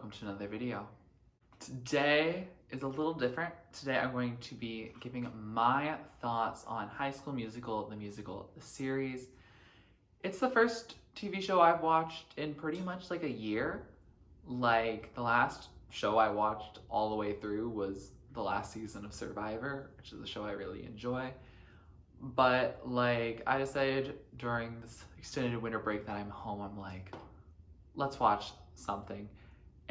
welcome to another video. Today is a little different. Today I'm going to be giving my thoughts on High School Musical, the series. It's the first TV show I've watched in pretty much like a year. Like the last show I watched all the way through was the last season of Survivor, which is a show I really enjoy. But like I decided during this extended winter break that I'm home, I'm like, let's watch something.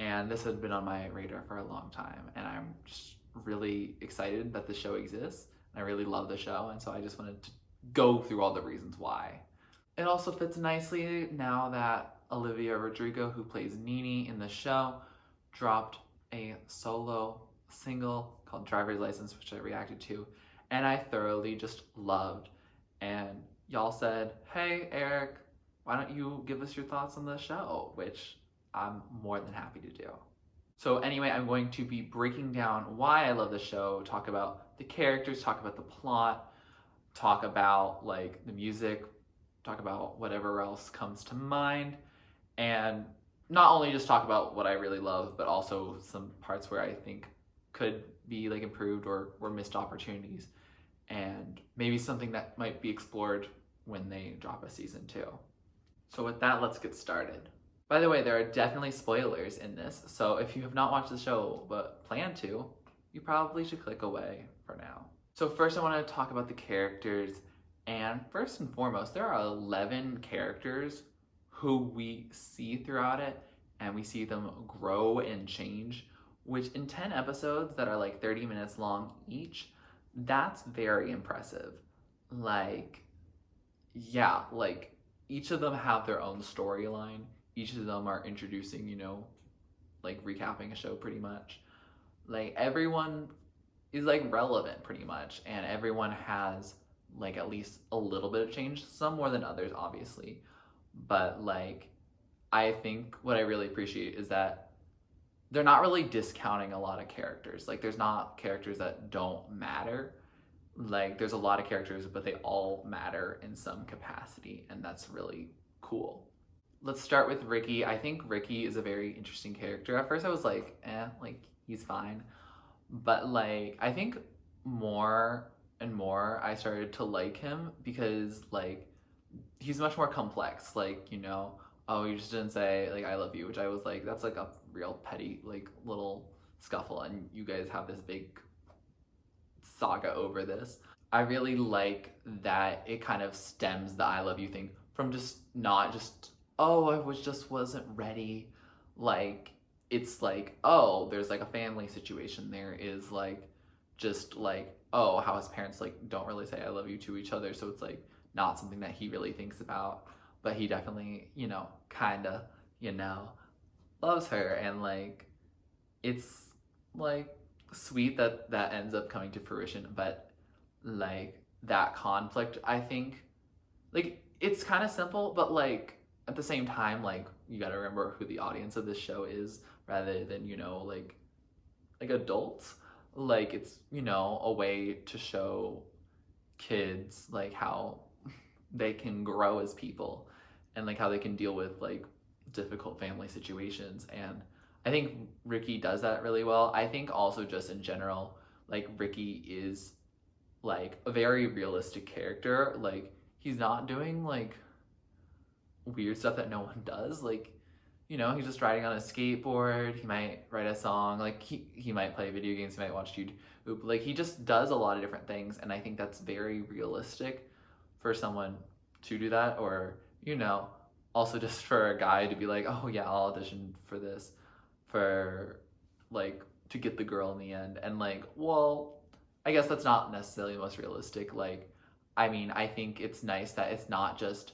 And this had been on my radar for a long time, and I'm just really excited that the show exists. I really love the show, and so I just wanted to go through all the reasons why. It also fits nicely now that Olivia Rodrigo, who plays Nini in the show, dropped a solo single called Driver's License, which I reacted to, and I thoroughly just loved. And y'all said, hey Eric, why don't you give us your thoughts on the show, which I'm more than happy to do. So anyway, I'm going to be breaking down why I love the show, talk about the characters, talk about the plot, talk about like the music, talk about whatever else comes to mind, and not only just talk about what I really love, but also some parts where I think could be like improved or missed opportunities, and maybe something that might be explored when they drop a season 2. So with that, let's get started. By the way, there are definitely spoilers in this, so if you have not watched the show but plan to, you probably should click away for now. So first I want to talk about the characters, and first and foremost, there are 11 characters who we see throughout it, and we see them grow and change, which in 10 episodes that are like 30 minutes long each, that's very impressive. Like, yeah, like each of them have their own storyline. Each of them are introducing, like recapping a show pretty much. Like everyone is like relevant pretty much, and everyone has like at least a little bit of change, some more than others obviously. But like I think what I really appreciate is that they're not really discounting a lot of characters. Like there's not characters that don't matter. Like there's a lot of characters, but they all matter in some capacity, and that's really cool. Let's start with Ricky. I think Ricky is a very interesting character. At first I was like, like he's fine. But like I think more and more I started to like him because like he's much more complex. Like, oh, you just didn't say like I love you, which I was like, that's like a real petty like little scuffle, and you guys have this big saga over this. I really like that it kind of stems the I love you thing from just not just, oh, I wasn't ready. Like it's like, oh, there's like a family situation. There is like just like, oh, how his parents like don't really say I love you to each other, so it's like not something that he really thinks about, but he definitely, kinda, loves her, and like it's like sweet that that ends up coming to fruition. But like that conflict, I think like it's kind of simple, but like at the same time, like you got to remember who the audience of this show is rather than like adults. Like it's a way to show kids like how they can grow as people, and like how they can deal with like difficult family situations. And I think Ricky does that really well. I think also just in general, like Ricky is like a very realistic character. Like he's not doing like weird stuff that no one does. Like, he's just riding on a skateboard. He might write a song. Like he might play video games. He might watch YouTube. Like he just does a lot of different things, and I think that's very realistic for someone to do that. Or also just for a guy to be like, oh yeah, I'll audition for this, for like to get the girl in the end. And like, well, I guess that's not necessarily the most realistic. Like, I mean, I think it's nice that it's not just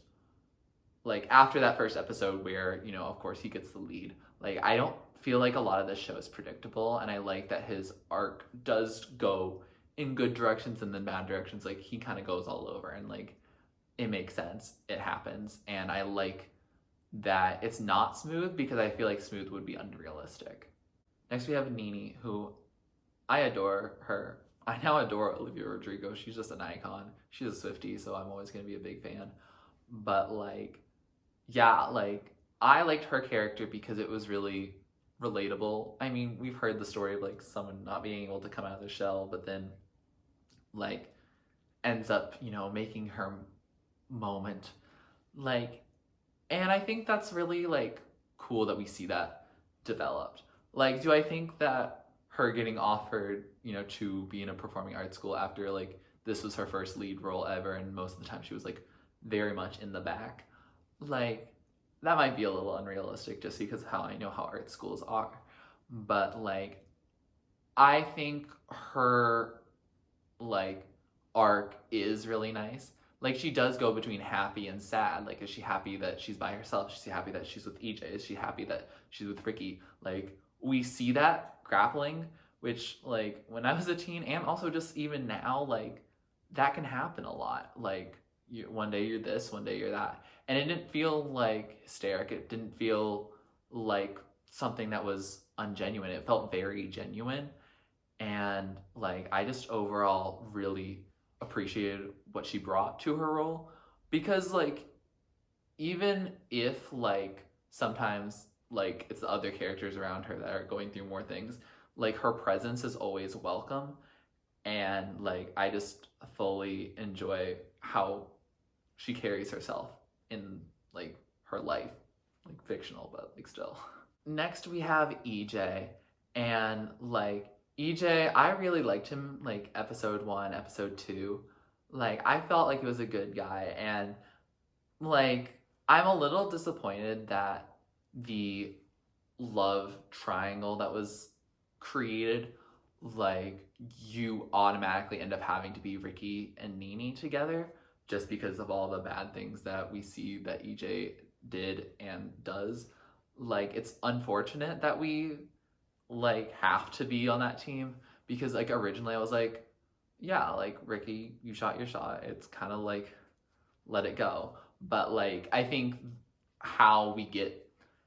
like after that first episode where, of course he gets the lead. Like, I don't feel like a lot of this show is predictable, and I like that his arc does go in good directions and then bad directions. Like, he kind of goes all over, and like, it makes sense. It happens. And I like that it's not smooth, because I feel like smooth would be unrealistic. Next we have Nini, who I adore her. I now adore Olivia Rodrigo. She's just an icon. She's a Swiftie, so I'm always going to be a big fan. But like, yeah, like I liked her character because it was really relatable. I mean, we've heard the story of like someone not being able to come out of their shell, but then like ends up, making her moment. Like, and I think that's really like cool that we see that developed. Like, do I think that her getting offered, to be in a performing arts school after like this was her first lead role ever, and most of the time she was like very much in the back, like that might be a little unrealistic just because of how I know how art schools are. But like, I think her like arc is really nice. Like she does go between happy and sad. Like, is she happy that she's by herself? Is she happy that she's with EJ? Is she happy that she's with Ricky? Like, we see that grappling, which like when I was a teen and also just even now, like that can happen a lot. Like one day you're this, one day you're that. And it didn't feel like hysteric. It didn't feel like something that was ungenuine. It felt very genuine. And like I just overall really appreciated what she brought to her role, because like even if like sometimes like it's the other characters around her that are going through more things, like her presence is always welcome. And like I just fully enjoy how she carries herself in like her life, like fictional but like still. Next we have EJ, and like EJ, I really liked him like episode 1, episode 2. Like I felt like he was a good guy, and like I'm a little disappointed that the love triangle that was created, like you automatically end up having to be Ricky and Nene together just because of all the bad things that we see that EJ did and does. Like it's unfortunate that we like have to be on that team, because like originally I was like, yeah, like Ricky, you shot your shot. It's kind of like let it go. But like I think how we get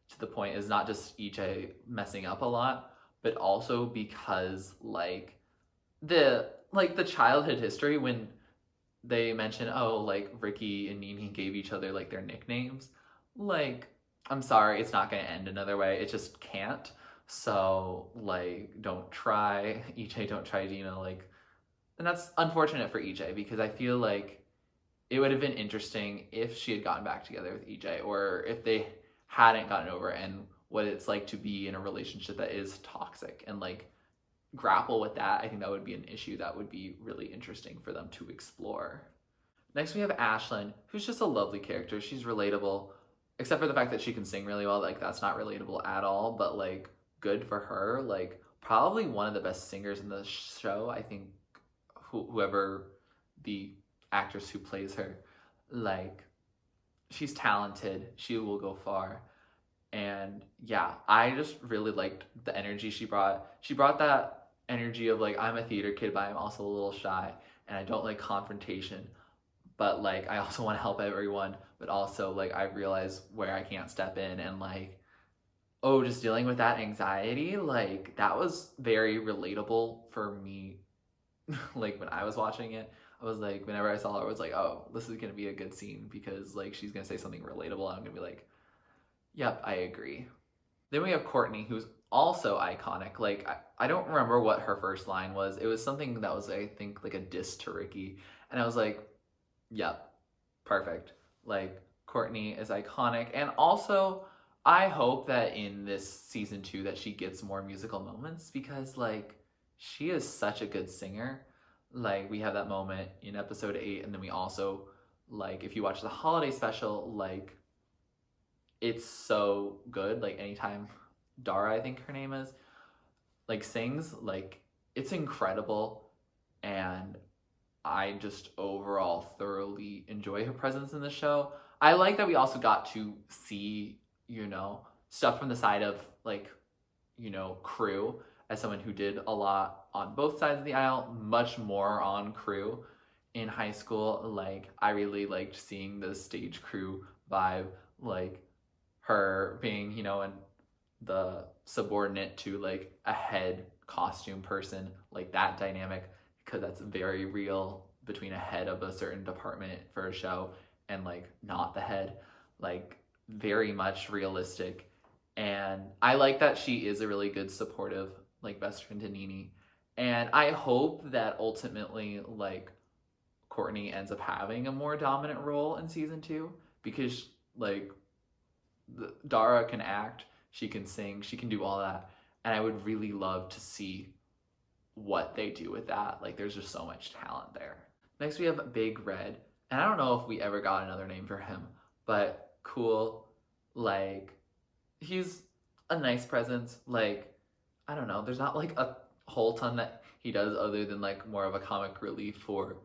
to the point is not just EJ messing up a lot, but also because like the childhood history, when they mention, oh, like Ricky and Nene gave each other like their nicknames, like I'm sorry, it's not going to end another way. It just can't. So like don't try EJ, don't try Dina, like. And that's unfortunate for EJ, because I feel like it would have been interesting if she had gotten back together with EJ, or if they hadn't gotten over it, and what it's like to be in a relationship that is toxic and like grapple with that. I think that would be an issue that would be really interesting for them to explore. Next we have Ashlyn, who's just a lovely character. She's relatable, except for the fact that she can sing really well. Like that's not relatable at all, but like good for her. Like probably one of the best singers in the show. I think whoever the actress who plays her, like she's talented, she will go far. And yeah, I just really liked the energy she brought. She brought that energy of like, I'm a theater kid, but I'm also a little shy and I don't like confrontation, but like I also want to help everyone, but also like I realize where I can't step in. And like, oh, just dealing with that anxiety, like that was very relatable for me. Like when I was watching it, I was like, whenever I saw her, I was like, oh, this is gonna be a good scene, because like she's gonna say something relatable and I'm gonna be like, yep, I agree. Then we have Courtney, who's also iconic. Like I don't remember what her first line was. It was something that was, I think, like a diss to Ricky, and I was like, yep, perfect. Like Courtney is iconic. And also I hope that in this season 2 that she gets more musical moments, because like she is such a good singer. Like we have that moment in episode 8, and then we also, like if you watch the holiday special, like it's so good. Like anytime Dara, I think her name is, like sings, like it's incredible. And I just overall thoroughly enjoy her presence in the show. I like that we also got to see, stuff from the side of like, crew, as someone who did a lot on both sides of the aisle, much more on crew in high school. Like I really liked seeing the stage crew vibe, like her being, and the subordinate to like a head costume person, like that dynamic, because that's very real between a head of a certain department for a show and like not the head, like very much realistic. And I like that she is a really good supportive like best friend to Nini. And I hope that ultimately like Courtney ends up having a more dominant role in season 2 because like Dara can act, she can sing, she can do all that. And I would really love to see what they do with that. Like there's just so much talent there. Next we have Big Red. And I don't know if we ever got another name for him, but cool. Like he's a nice presence. Like I don't know, there's not like a whole ton that he does other than like more of a comic relief for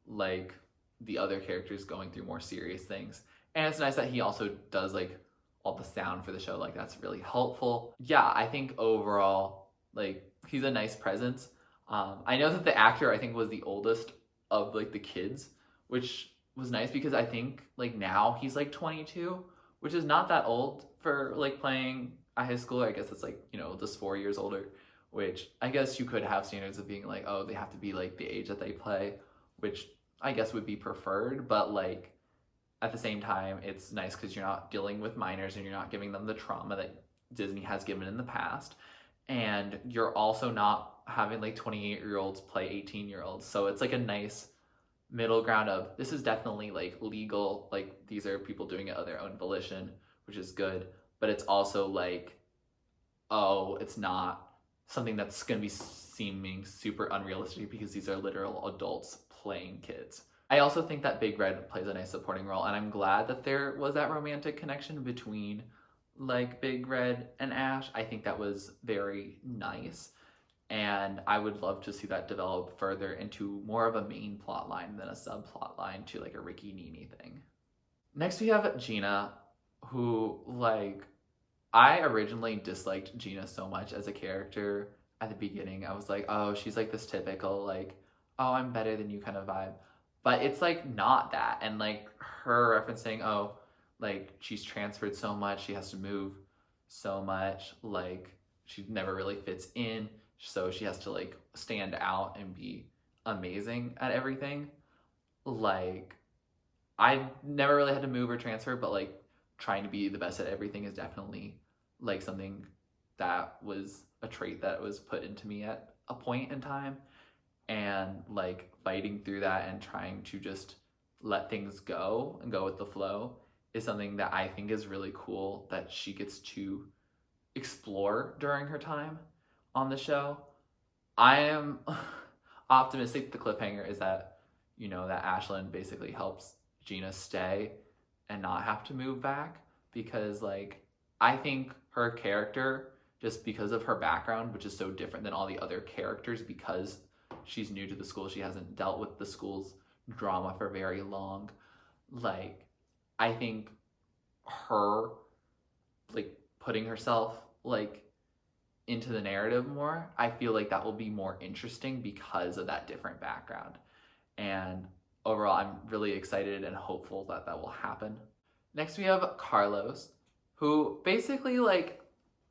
like the other characters going through more serious things. And it's nice that he also does like all the sound for the show. Like that's really helpful. Yeah, I think overall like he's a nice presence. I know that the actor I think was the oldest of like the kids, which was nice because I think like now he's like 22, which is not that old for like playing a high schooler. I guess it's like, you know, just 4 years older, which I guess you could have standards of being like, oh, they have to be like the age that they play, which I guess would be preferred, but like at the same time, it's nice because you're not dealing with minors and you're not giving them the trauma that Disney has given in the past. And you're also not having like 28-year-olds play 18-year-olds. So it's like a nice middle ground of this is definitely like legal. Like these are people doing it of their own volition, which is good. But it's also like, oh, it's not something that's going to be seeming super unrealistic because these are literal adults playing kids. I also think that Big Red plays a nice supporting role, and I'm glad that there was that romantic connection between like Big Red and Ash. I think that was very nice, and I would love to see that develop further into more of a main plot line than a subplot line to like a Ricky Nini thing. Next we have Gina, who like I originally disliked Gina so much as a character at the beginning. I was like, oh, she's like this typical like, oh, I'm better than you kind of vibe. But it's like not that. And like her referencing, oh, like she's transferred so much, she has to move so much, like she never really fits in, so she has to like stand out and be amazing at everything. Like I never really had to move or transfer, but like trying to be the best at everything is definitely like something that was a trait that was put into me at a point in time. And like fighting through that and trying to just let things go and go with the flow is something that I think is really cool that she gets to explore during her time on the show. I am optimistic the cliffhanger is that, you know, that Ashlyn basically helps Gina stay and not have to move back because like I think her character, just because of her background, which is so different than all the other characters because she's new to the school, she hasn't dealt with the school's drama for very long. Like, I think her, like, putting herself, like, into the narrative more, I feel like that will be more interesting because of that different background. And overall, I'm really excited and hopeful that that will happen. Next, we have Carlos, who basically, like,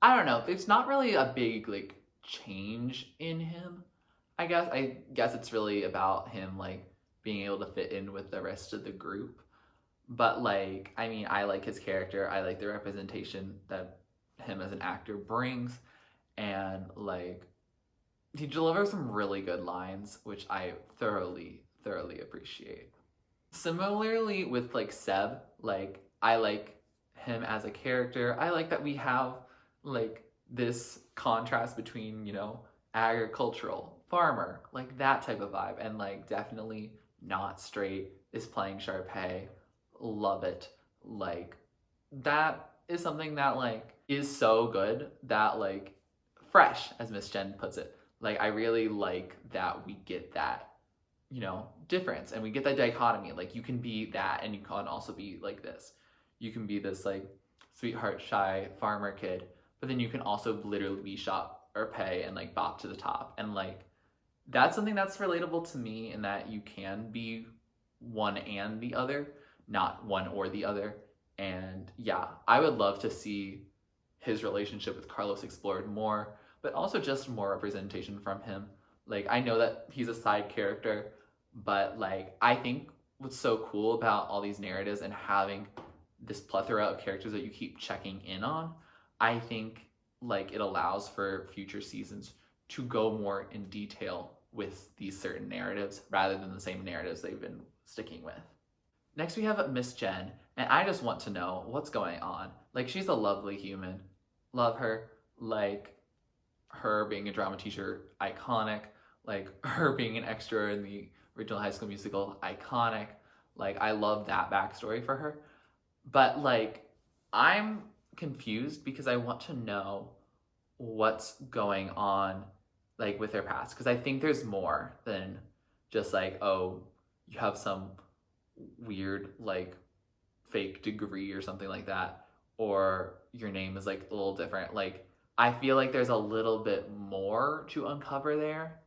I don't know, there's not really a big, like, change in him. I guess it's really about him like being able to fit in with the rest of the group. But like, I mean, I like his character. I like the representation that him as an actor brings, and like he delivers some really good lines, which I thoroughly appreciate. Similarly with like Seb, like I like him as a character. I like that we have like this contrast between, you know, agricultural, farmer, like that type of vibe, and like definitely not straight is playing Sharpay. Love it. Like that is something that like is so good that like fresh, as Miss Jen puts it. Like I really like that we get that, you know, difference and we get that dichotomy. Like you can be that and you can also be like this. You can be this like sweetheart shy farmer kid, but then you can also literally be Sharpay and like bop to the top. And like that's something that's relatable to me in that you can be one and the other, not one or the other. And yeah, I would love to see his relationship with Carlos explored more, but also just more representation from him. Like I know that he's a side character, but like I think what's so cool about all these narratives and having this plethora of characters that you keep checking in on, I think like it allows for future seasons to go more in detail with these certain narratives rather than the same narratives they've been sticking with. Next we have Miss Jen, and I just want to know what's going on. Like, she's a lovely human. Love her. Like, her being a drama teacher, iconic. Like, her being an extra in the original High School Musical, iconic. Like, I love that backstory for her. But, like, I'm confused because I want to know what's going on, like, with their past. Because I think there's more than just, like, oh, you have some weird, like, fake degree or something like that. Or your name is, like, a little different. Like, I feel like there's a little bit more to uncover there.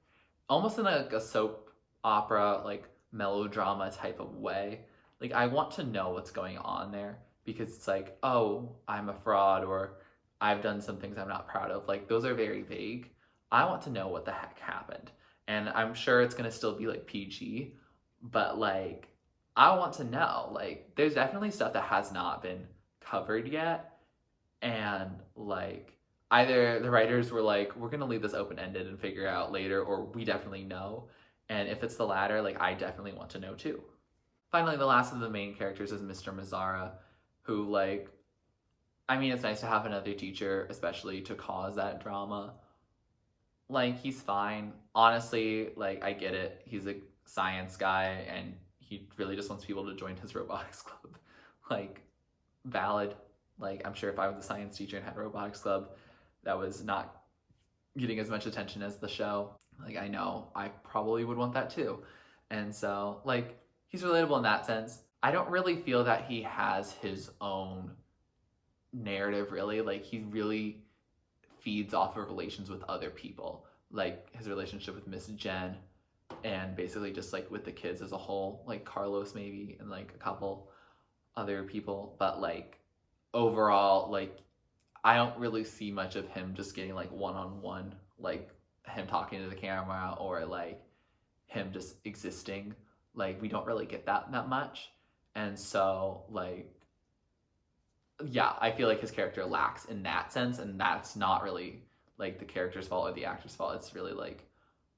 Almost in like a soap opera, like, melodrama type of way. Like, I want to know what's going on there because it's like, oh, I'm a fraud or I've done some things I'm not proud of. Like, those are very vague. I want to know what the heck happened. And I'm sure it's going to still be like PG, but like, I want to know. Like, there's definitely stuff that has not been covered yet. And like, either the writers were like, we're going to leave this open-ended and figure out later, or we definitely know. And if it's the latter, like, I definitely want to know too. Finally, the last of the main characters is Mr. Mazzara, who, like, I mean, it's nice to have another teacher, especially to cause that drama. Like, he's fine. Honestly, like, I get it. He's a science guy, and he really just wants people to join his robotics club. Like, valid. Like, I'm sure if I was a science teacher and had a robotics club that was not getting as much attention as the show, like, I know I probably would want that too. And so, like, he's relatable in that sense. I don't really feel that he has his own narrative, really. Like, he really feeds off of relations with other people. Like, his relationship with Miss Jen, and basically just, like, with the kids as a whole. Like, Carlos, maybe, and, like, a couple other people. But, like, overall, like, I don't really see much of him just getting, like, one-on-one, like, him talking to the camera, or, like, him just existing. Like, we don't really get that much. And so, like, yeah, I feel like his character lacks in that sense, and that's not really, like, the character's fault or the actor's fault. It's really, like,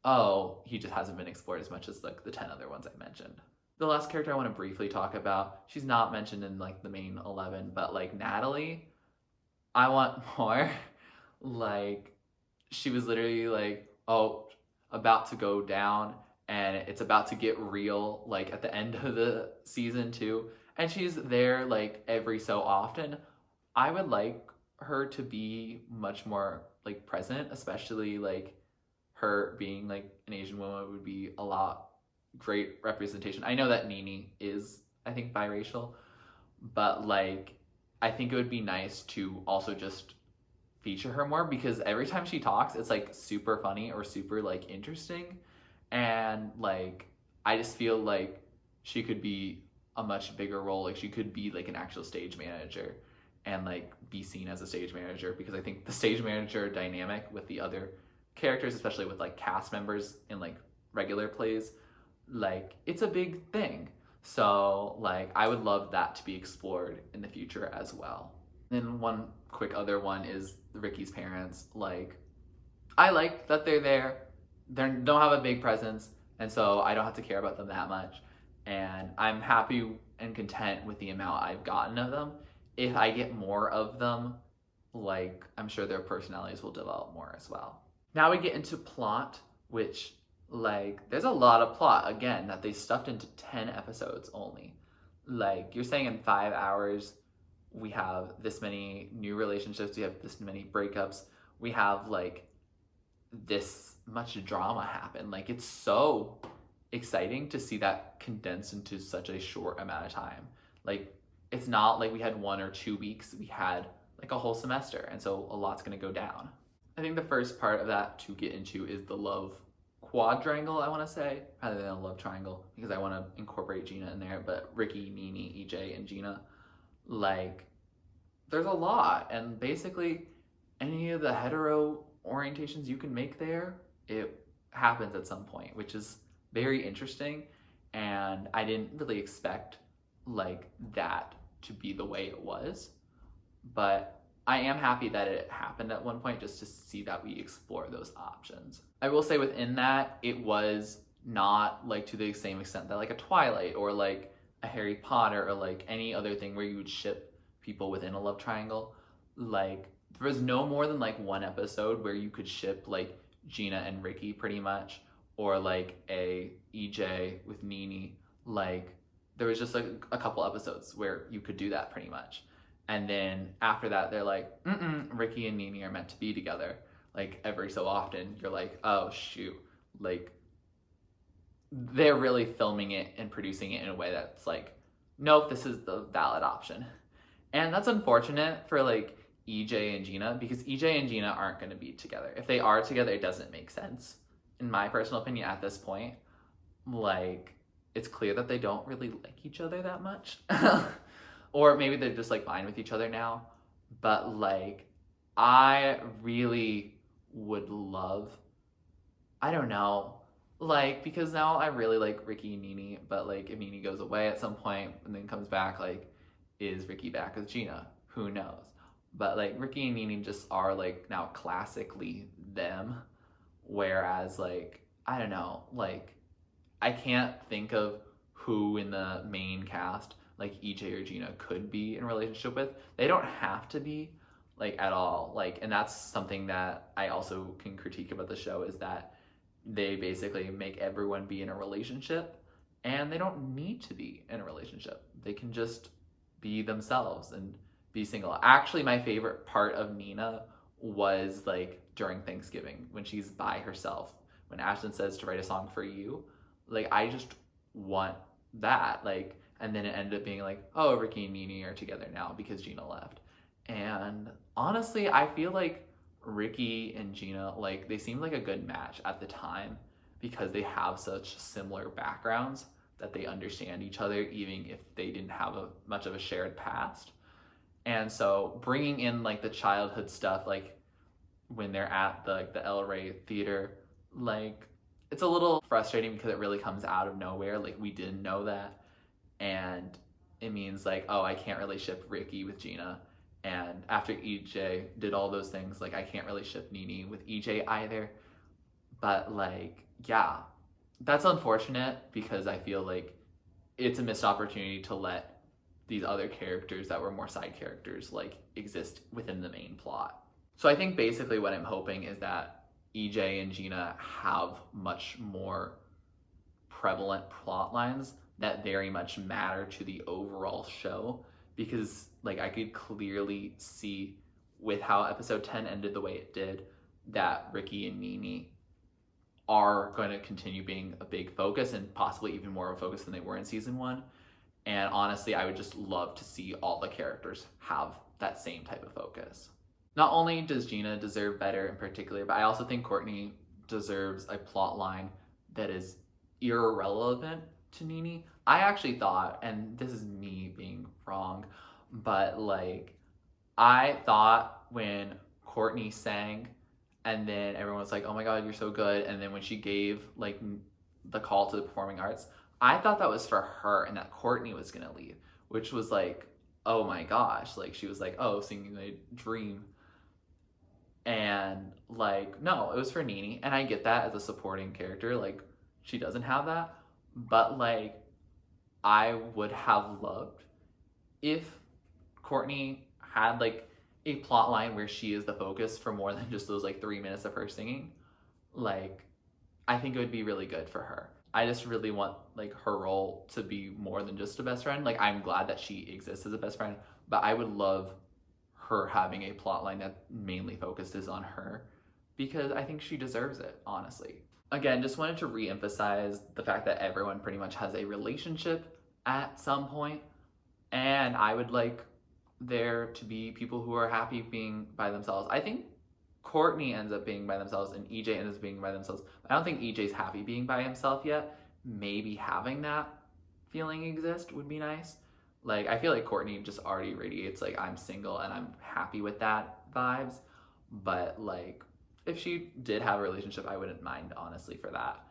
oh, he just hasn't been explored as much as, like, the 10 other ones I mentioned. The last character I want to briefly talk about, she's not mentioned in, like, the main 11, but, like, Natalie, I want more. Like, she was literally like, oh, about to go down, and it's about to get real, like, at the end of the season too. And she's there, like, every so often. I would like her to be much more, like, present, especially, like, her being, like, an Asian woman would be a lot great representation. I know that Nini is, I think, biracial, but, like, I think it would be nice to also just feature her more, because every time she talks, it's, like, super funny or super, like, interesting. And, like, I just feel like she could be a much bigger role. Like, she could be, like, an actual stage manager and, like, be seen as a stage manager, because I think the stage manager dynamic with the other characters, especially with, like, cast members in, like, regular plays, like, it's a big thing. So, like, I would love that to be explored in the future as well. And one quick other one is Ricky's parents. Like, I like that they're there. They don't have a big presence, and so I don't have to care about them that much. And I'm happy and content with the amount I've gotten of them. If I get more of them, like, I'm sure their personalities will develop more as well. Now we get into plot, which, like, there's a lot of plot, again, that they stuffed into 10 episodes only. Like, you're saying in 5 hours, we have this many new relationships, we have this many breakups, we have, like, this much drama happen. Like, it's so exciting to see that condensed into such a short amount of time. Like, it's not like we had 1 or 2 weeks, we had, like, a whole semester, and so a lot's gonna go down. I think the first part of that to get into is the love quadrangle, I want to say, rather than a love triangle, because I want to incorporate Gina in there. But Ricky, Nini, EJ, and Gina, like, there's a lot, and basically any of the hetero orientations you can make there, it happens at some point, which is very interesting. And I didn't really expect, like, that to be the way it was, but I am happy that it happened at one point just to see that we explore those options. I will say within that, it was not like to the same extent that like a Twilight or like a Harry Potter or like any other thing where you would ship people within a love triangle. Like there was no more than like one episode where you could ship like Gina and Ricky pretty much, or like a EJ with Nini. Like there was just like a couple episodes where you could do that pretty much. And then after that, they're like, Ricky and Nini are meant to be together. Like every so often, you're like, oh shoot, like they're really filming it and producing it in a way that's like, nope, this is the valid option. And that's unfortunate for like EJ and Gina, because EJ and Gina aren't going to be together. If they are together, it doesn't make sense, in my personal opinion, at this point. Like, it's clear that they don't really like each other that much. Or maybe they're just like fine with each other now. But like, I really would love, I don't know, like, because now I really like Ricky and Nini, but like if Nini goes away at some point and then comes back, like, is Ricky back with Gina? Who knows? But like Ricky and Nini just are like now classically them, whereas like, I don't know, like I can't think of who in the main cast like EJ or Gina could be in a relationship with. They don't have to be, like, at all. Like, and that's something that I also can critique about the show, is that they basically make everyone be in a relationship and they don't need to be in a relationship. They can just be themselves and be single. Actually, my favorite part of Nina was like during Thanksgiving when she's by herself, when Ashton says to write a song for you. Like, I just want that. Like, and then it ended up being like, oh, Ricky and Nini are together now because Gina left. And honestly, I feel like Ricky and Gina, like, they seemed like a good match at the time because they have such similar backgrounds that they understand each other, even if they didn't have much of a shared past. And so bringing in like the childhood stuff, like when they're at the El Rey Theater, like, it's a little frustrating because it really comes out of nowhere. Like, we didn't know that. And it means like, oh, I can't really ship Ricky with Gina. And after EJ did all those things, like, I can't really ship Nini with EJ either. But like, yeah, that's unfortunate because I feel like it's a missed opportunity to let these other characters that were more side characters like exist within the main plot. So I think basically what I'm hoping is that EJ and Gina have much more prevalent plot lines that very much matter to the overall show, because like I could clearly see with how episode 10 ended the way it did that Ricky and Nini are going to continue being a big focus, and possibly even more of a focus than they were in season 1. And honestly, I would just love to see all the characters have that same type of focus. Not only does Gina deserve better in particular, but I also think Courtney deserves a plot line that is irrelevant to Nini. I actually thought, and this is me being wrong, but like, I thought when Courtney sang and then everyone was like, oh my god, you're so good, and then when she gave like the call to the performing arts, I thought that was for her and that Courtney was gonna leave, which was like, oh my gosh, like she was like, oh, singing my dream. And like, no, it was for Nini. And I get that as a supporting character, like she doesn't have that. But like, I would have loved if Courtney had like a plot line where she is the focus for more than just those like 3 minutes of her singing. Like, I think it would be really good for her. I just really want like her role to be more than just a best friend. Like, I'm glad that she exists as a best friend, but I would love her having a plot line that mainly focuses on her, because I think she deserves it, honestly. Again, just wanted to re-emphasize the fact that everyone pretty much has a relationship at some point, and I would like there to be people who are happy being by themselves. I think Courtney ends up being by themselves and EJ ends up being by themselves. I don't think EJ's happy being by himself yet. Maybe having that feeling exist would be nice. Like, I feel like Courtney just already radiates like, I'm single and I'm happy with that vibes. But like, if she did have a relationship, I wouldn't mind, honestly, for that.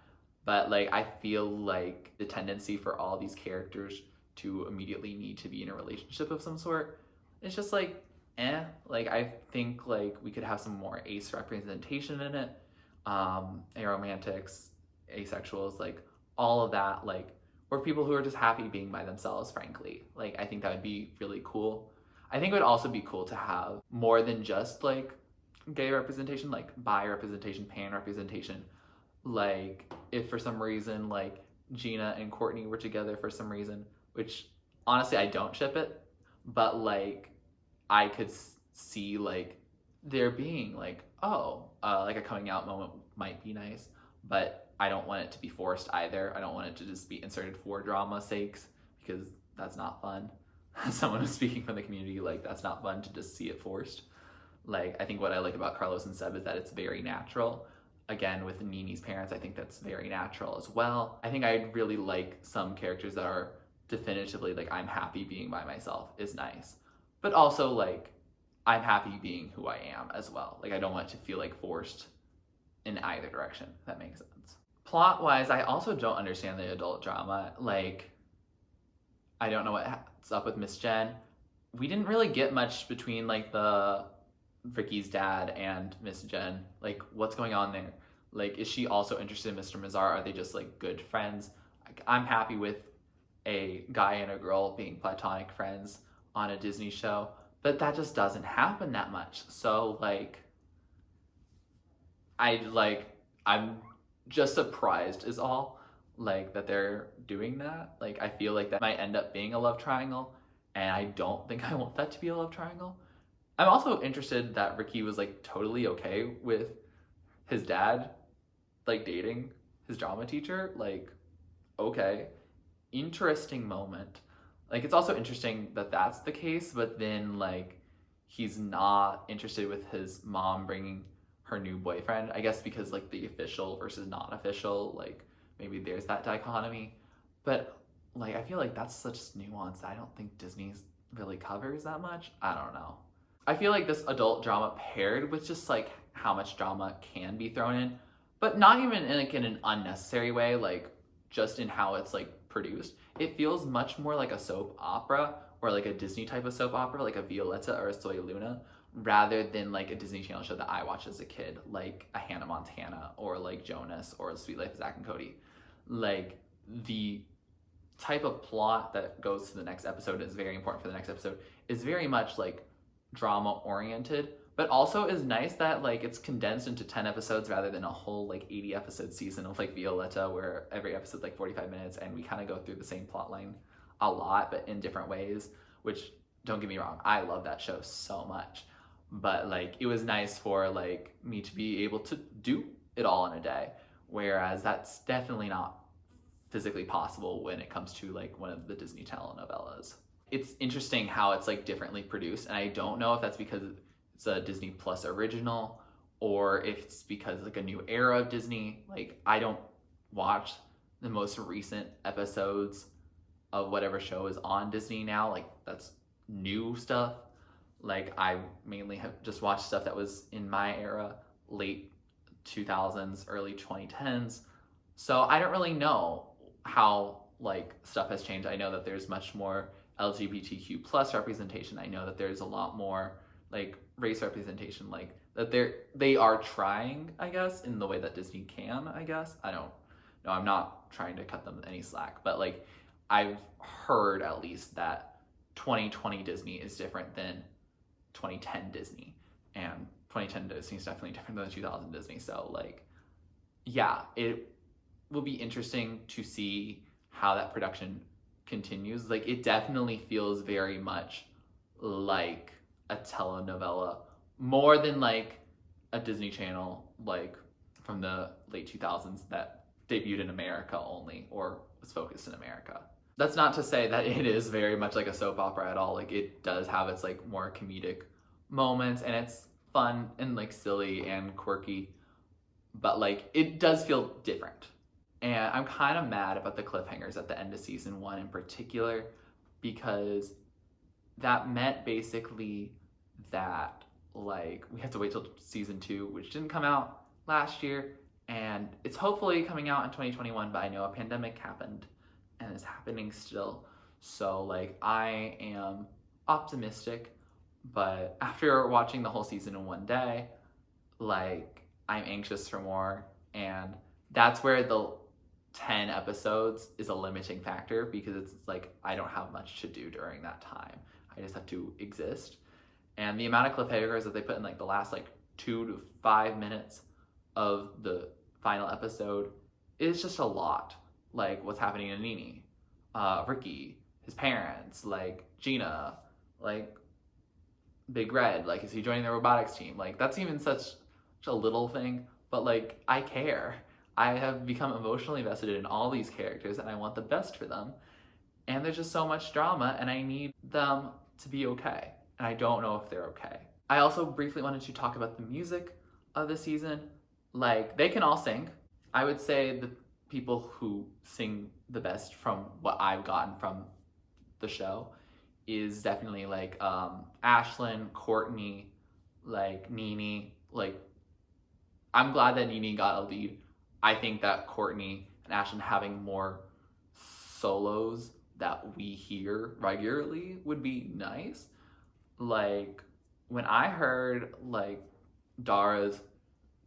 But like, I feel like the tendency for all these characters to immediately need to be in a relationship of some sort, it's just like, Like I think like we could have some more ace representation in it. Aromantics, asexuals, like all of that, like, or people who are just happy being by themselves, frankly. Like I think that would be really cool. I think it would also be cool to have more than just like gay representation, like bi representation, pan representation. Like if for some reason like Gina and Courtney were together for some reason, which honestly I don't ship it, but like I could see like there being like, oh, like a coming out moment might be nice, but I don't want it to be forced either. I don't want it to just be inserted for drama's sakes, because that's not fun. Someone who's speaking from the community, like that's not fun to just see it forced. Like I think what I like about Carlos and Seb is that it's very natural. Again, with Nini's parents, I think that's very natural as well. I think I'd really like some characters that are definitively like, I'm happy being by myself is nice. But also like, I'm happy being who I am as well. Like I don't want it to feel like forced in either direction, if that makes sense. Plot wise, I also don't understand the adult drama. Like, I don't know what's up with Miss Jen. We didn't really get much between like the Ricky's dad and Miss Jen. Like, what's going on there? Like, is she also interested in Mr. Mazar? Are they just like good friends? Like, I'm happy with a guy and a girl being platonic friends on a Disney show, but that just doesn't happen that much. So like, I'm just surprised is all, like, that they're doing that. Like I feel like that might end up being a love triangle, and I don't think I want that to be a love triangle. I'm also interested that Ricky was like totally okay with his dad like dating his drama teacher. Like, okay, interesting moment. Like it's also interesting that that's the case, but then like he's not interested with his mom bringing her new boyfriend. I guess because like the official versus non-official, like maybe there's that dichotomy. But like I feel like that's such nuance that I don't think Disney's really covers that much. I don't know. I feel like this adult drama paired with just like how much drama can be thrown in, but not even in like in an unnecessary way, like just in how it's like produced. It feels much more like a soap opera, or like a Disney type of soap opera, like a Violetta or a Soy Luna, rather than like a Disney Channel show that I watched as a kid, like a Hannah Montana or like Jonas or Sweet Life of Zack and Cody. Like the type of plot that goes to the next episode is very important for the next episode is very much like drama oriented, but also is nice that like it's condensed into 10 episodes rather than a whole like 80 episode season of like Violetta, where every episode's like 45 minutes and we kind of go through the same plot line a lot but in different ways, which, don't get me wrong, I love that show so much, but like it was nice for like me to be able to do it all in a day, whereas that's definitely not physically possible when it comes to like one of the Disney telenovelas. It's interesting how it's like differently produced, and I don't know if that's because it's a Disney Plus original or if it's because like a new era of Disney. Like I don't watch the most recent episodes of whatever show is on Disney now. Like that's new stuff. Like I mainly have just watched stuff that was in my era, late 2000s, early 2010s. So I don't really know how like stuff has changed. I know that there's much more LGBTQ plus representation. I know that there's a lot more like race representation, like that they are trying, I guess, in the way that Disney can, I guess. I don't know, I'm not trying to cut them any slack, but like I've heard at least that 2020 Disney is different than 2010 Disney, and 2010 Disney is definitely different than 2000 Disney. So like, yeah, it will be interesting to see how that production continues. Like it definitely feels very much like a telenovela, more than like a Disney Channel like from the late 2000s that debuted in America only, or was focused in America. That's not to say that it is very much like a soap opera at all. Like it does have its like more comedic moments, and it's fun and like silly and quirky, but like it does feel different. And I'm kind of mad about the cliffhangers at the end of season 1 in particular, because that meant basically that like we have to wait till season 2, which didn't come out last year, and it's hopefully coming out in 2021, but I know a pandemic happened and is happening still. So like I am optimistic, But after watching the whole season in one day, like, I'm anxious for more. And that's where the 10 episodes is a limiting factor, because it's like I don't have much to do during that time. I just have to exist. And the amount of cliffhangers that they put in like the last like 2 to 5 minutes of the final episode is just a lot. Like what's happening to Nini, Ricky, his parents, like Gina, like Big Red, like is he joining the robotics team? Like that's even such a little thing, but like I care. I have become emotionally invested in all these characters and I want the best for them. And there's just so much drama and I need them to be okay. And I don't know if they're okay. I also briefly wanted to talk about the music of the season. Like, they can all sing. I would say the people who sing the best from what I've gotten from the show is definitely like Ashlyn, Courtney, like Nene. Like, I'm glad that Nene got a lead. I think that Courtney and Ashlyn having more solos that we hear regularly would be nice. Like, when I heard like Dara's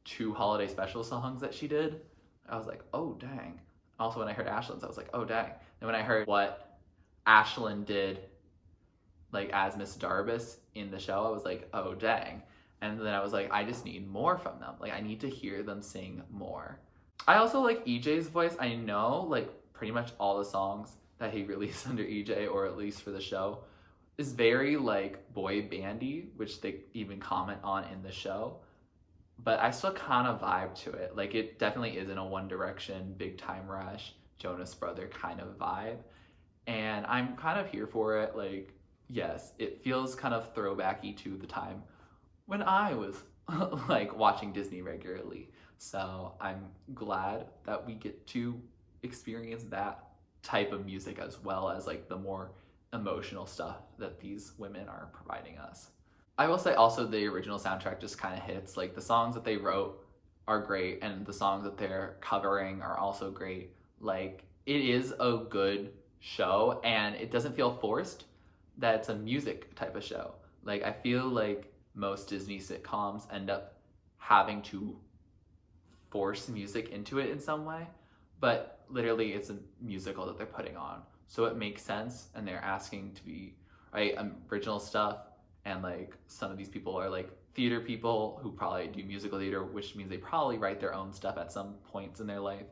2 holiday special songs that she did, I was like, oh dang. Also, when I heard Ashlyn's, I was like, oh dang. And when I heard what Ashlyn did, like as Miss Darbus in the show, I was like, oh dang. And then I was like, I just need more from them. Like, I need to hear them sing more. I also like EJ's voice. I know like pretty much all the songs that he released under EJ, or at least for the show, is very like boy bandy, which they even comment on in the show. But I still kind of vibe to it. Like, it definitely isn't a One Direction, Big Time Rush, Jonas Brother kind of vibe. And I'm kind of here for it. Like, yes, it feels kind of throwbacky to the time when I was like watching Disney regularly. So I'm glad that we get to experience that type of music as well as like the more emotional stuff that these women are providing us. I will say also the original soundtrack just kind of hits. Like the songs that they wrote are great and the songs that they're covering are also great. Like it is a good show and it doesn't feel forced that it's a music type of show. Like I feel like most Disney sitcoms end up having to force music into it in some way, but literally it's a musical that they're putting on. So it makes sense and they're asking to be right original stuff, and like some of these people are like theater people who probably do musical theater, which means they probably write their own stuff at some points in their life.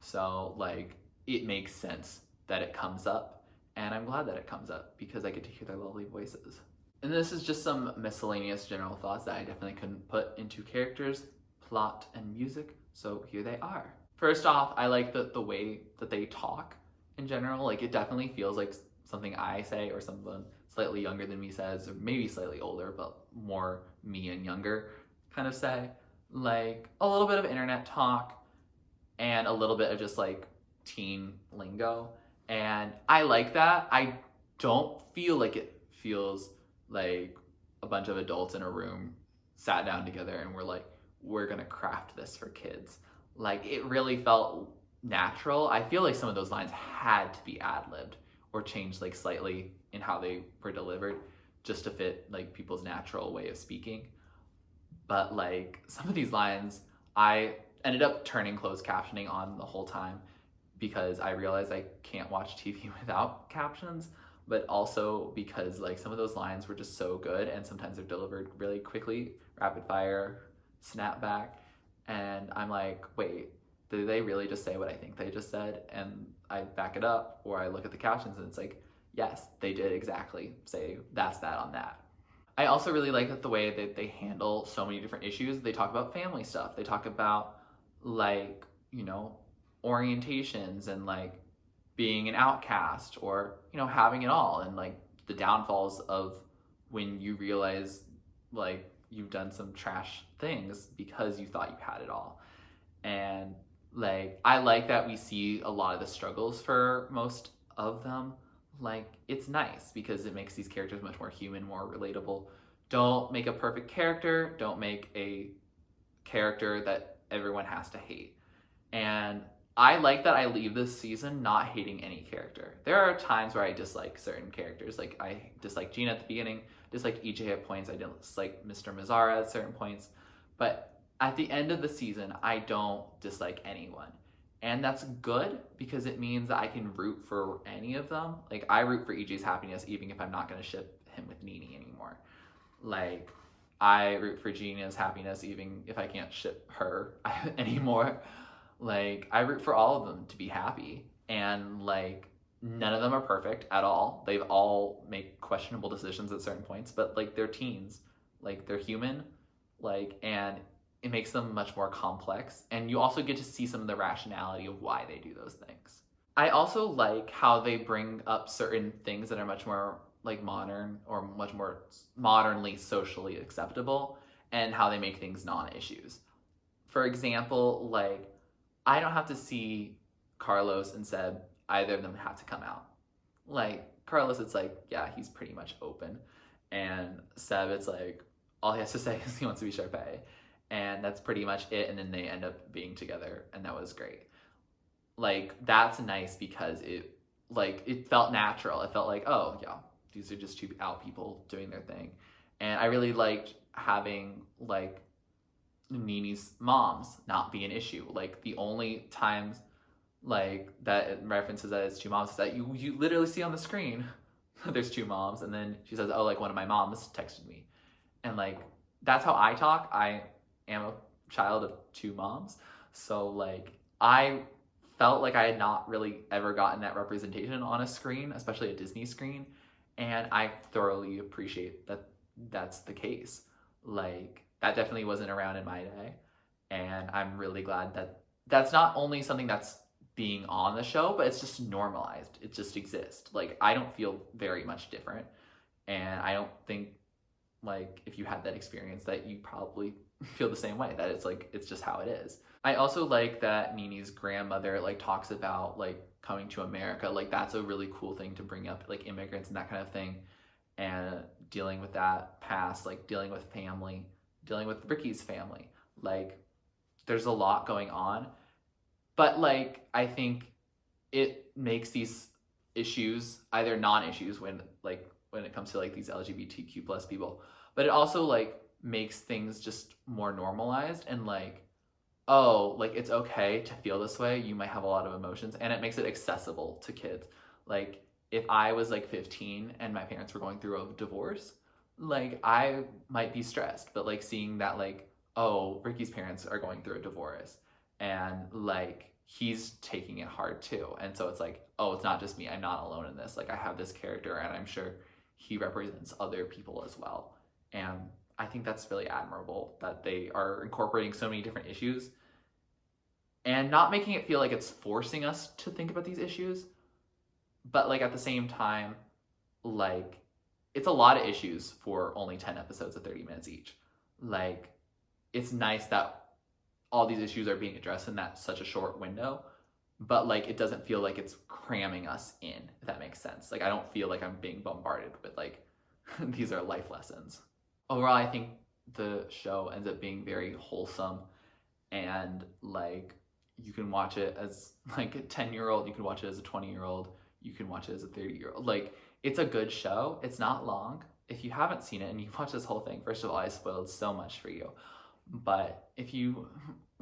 So like it makes sense that it comes up, and I'm glad that it comes up because I get to hear their lovely voices. And this is just some miscellaneous general thoughts that I definitely couldn't put into characters, plot, and music, so here they are. First off, I like the way that they talk in general. Like it definitely feels like something I say or someone slightly younger than me says, or maybe slightly older, but more me and younger kind of say. Like a little bit of internet talk and a little bit of just like teen lingo. And I like that. I don't feel like it feels like a bunch of adults in a room sat down together and were like, we're gonna craft this for kids. Like it really felt natural. I feel like some of those lines had to be ad-libbed or changed like slightly in how they were delivered just to fit like people's natural way of speaking. But like some of these lines, I ended up turning closed captioning on the whole time because I realized I can't watch TV without captions, but also because like some of those lines were just so good and sometimes they're delivered really quickly, rapid fire, snap back, and I'm like, wait, did they really just say what I think they just said? And I back it up, or I look at the captions and it's like, yes, they did exactly say that's that on that. I also really like the way that they handle so many different issues. They talk about family stuff. They talk about like, you know, orientations and like being an outcast or, you know, having it all, and like the downfalls of when you realize like you've done some trash things because you thought you had it all. And like I like that we see a lot of the struggles for most of them. Like it's nice because it makes these characters much more human, more relatable. Don't make a perfect character, don't make a character that everyone has to hate. And I like that I leave this season not hating any character. There are times where I dislike certain characters. Like, I dislike Gina at the beginning, dislike EJ at points, I dislike Mr. Mazzara at certain points. But at the end of the season, I don't dislike anyone. And that's good because it means that I can root for any of them. Like, I root for EJ's happiness even if I'm not going to ship him with Nene anymore. Like, I root for Gina's happiness even if I can't ship her anymore. Like, I root for all of them to be happy. And, like, none of them are perfect at all. They've all make questionable decisions at certain points, but, like, they're teens. Like, they're human. Like, and it makes them much more complex. And you also get to see some of the rationality of why they do those things. I also like how they bring up certain things that are much more, like, modern or much more modernly socially acceptable, and how they make things non-issues. For example, like, I don't have to see Carlos and Seb, either of them have to come out. Like, Carlos, it's like, yeah, he's pretty much open. And Seb, it's like, all he has to say is he wants to be Sharpay. And that's pretty much it. And then they end up being together, and that was great. Like, that's nice because it felt natural. It felt like, oh, yeah, these are just two out people doing their thing. And I really liked having, like, Nene's moms not be an issue. Like, the only times, like, that it references that it's two moms is that you literally see on the screen there's two moms, and then she says, oh, like, one of my moms texted me. And, like, that's how I talk. I am a child of two moms. So, like, I felt like I had not really ever gotten that representation on a screen, especially a Disney screen. And I thoroughly appreciate that that's the case. Like, that definitely wasn't around in my day. And I'm really glad that that's not only something that's being on the show, but it's just normalized. It just exists. Like, I don't feel very much different. And I don't think, like, if you had that experience, that you probably feel the same way, that it's like, it's just how it is. I also like that Nene's grandmother, like, talks about, like, coming to America. Like, that's a really cool thing to bring up, like, immigrants and that kind of thing, and dealing with that past, like, dealing with family, dealing with Ricky's family. Like, there's a lot going on, but, like, I think it makes these issues either non-issues when it comes to, like, these LGBTQ plus people, but it also, like, makes things just more normalized, and, like, oh, like, it's okay to feel this way. You might have a lot of emotions, and it makes it accessible to kids. Like, if I was, like, 15 and my parents were going through a divorce, like, I might be stressed, but, like, seeing that, like, oh, Ricky's parents are going through a divorce, and, like, he's taking it hard too. And so it's like, oh, it's not just me. I'm not alone in this. Like, I have this character, and I'm sure he represents other people as well. And I think that's really admirable that they are incorporating so many different issues and not making it feel like it's forcing us to think about these issues, but, like, at the same time, like, it's a lot of issues for only 10 episodes of 30 minutes each. Like, it's nice that all these issues are being addressed in that such a short window, but, like, it doesn't feel like it's cramming us in, if that makes sense. Like, I don't feel like I'm being bombarded with, like, these are life lessons. Overall, I think the show ends up being very wholesome, and, like, you can watch it as, like, a 10-year-old, you can watch it as a 20-year-old, you can watch it as a 30-year-old. Like, it's a good show. It's not long. If you haven't seen it and you've watched this whole thing, first of all, I spoiled so much for you. But if you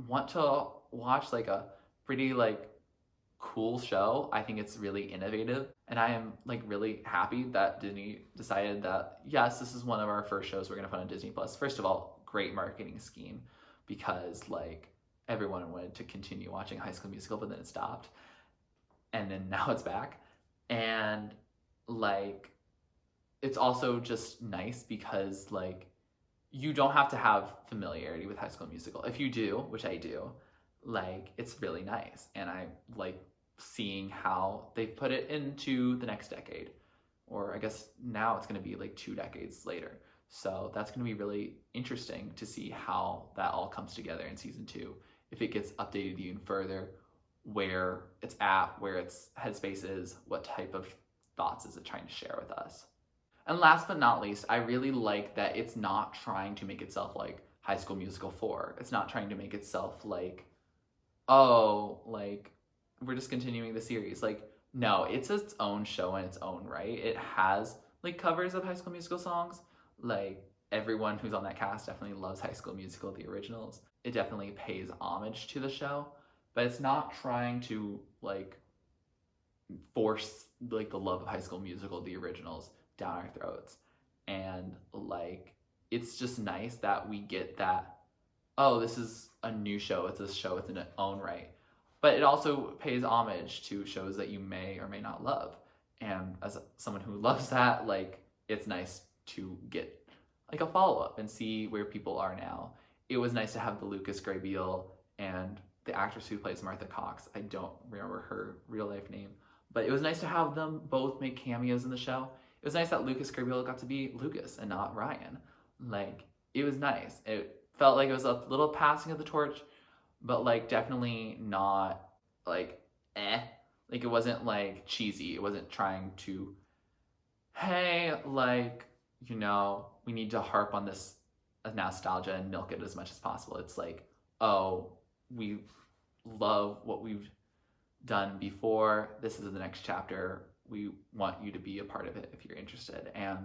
want to watch, like, a pretty, like, cool show, I think it's really innovative. And I am, like, really happy that Disney decided that, yes, this is one of our first shows we're going to put on Disney+. First of all, great marketing scheme, because, like, everyone wanted to continue watching High School Musical, but then it stopped. And then now it's back. And, like, it's also just nice because, like, you don't have to have familiarity with High School Musical. If you do, which I do, like, it's really nice. And I like seeing how they've put it into the next decade. Or I guess now it's going to be, like, 2 decades later. So that's going to be really interesting to see how that all comes together in season 2. If it gets updated even further, where it's at, where its headspace is, what type of thoughts is it trying to share with us. And last but not least, I really like that it's not trying to make itself like High School Musical 4. It's not trying to make itself like, oh, like, we're just continuing the series. Like, no, it's its own show in its own right. It has like covers of High School Musical songs. Like, everyone who's on that cast definitely loves High School Musical, the originals. It definitely pays homage to the show, but it's not trying to like force like the love of High School Musical, the originals, down our throats. And like, it's just nice that we get that, oh, this is a new show, it's a show within its own right. But it also pays homage to shows that you may or may not love. And as someone who loves that, like, it's nice to get like a follow-up and see where people are now. It was nice to have the Lucas Grabeel and the actress who plays Martha Cox. I don't remember her real life name, but it was nice to have them both make cameos in the show. It was nice that Lucas Grabeel got to be Lucas and not Ryan. Like, it was nice. It felt like it was a little passing of the torch, but like definitely not like like it wasn't like cheesy. It wasn't trying to, hey, like, you know, we need to harp on this nostalgia and milk it as much as possible. It's like, oh, we love what we've done before. This is the next chapter. We want you to be a part of it if you're interested. And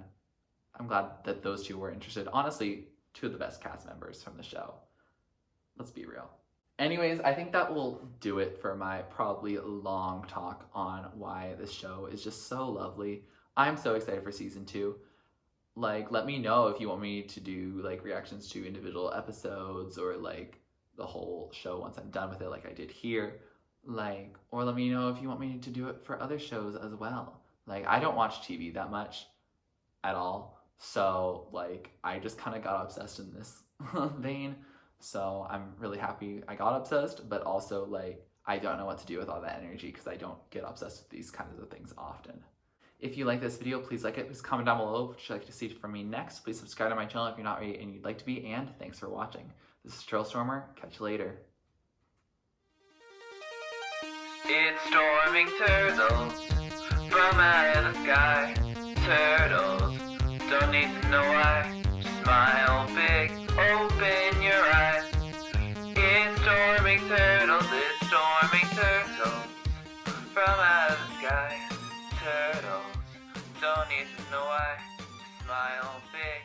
I'm glad that those two were interested. Honestly, two of the best cast members from the show. Let's be real. Anyways, I think that will do it for my probably long talk on why this show is just so lovely. I'm so excited for season 2. Like, let me know if you want me to do like reactions to individual episodes or like the whole show once I'm done with it, like I did here. Like, or let me know if you want me to do it for other shows as well. Like, I don't watch TV that much at all. So like, I just kind of got obsessed in this vein. So I'm really happy I got obsessed, but also like, I don't know what to do with all that energy because I don't get obsessed with these kinds of things often. If you like this video, please like it. Please comment down below what you'd like to see from me next. Please subscribe to my channel if you're not already and you'd like to be. And thanks for watching. This is TurtleStormer. Catch you later. It's storming turtles from out of the sky. Turtles don't need to know why. Smile big, open your eyes. It's storming turtles, it's storming turtles from out of the sky. Turtles don't need to know why. Smile big.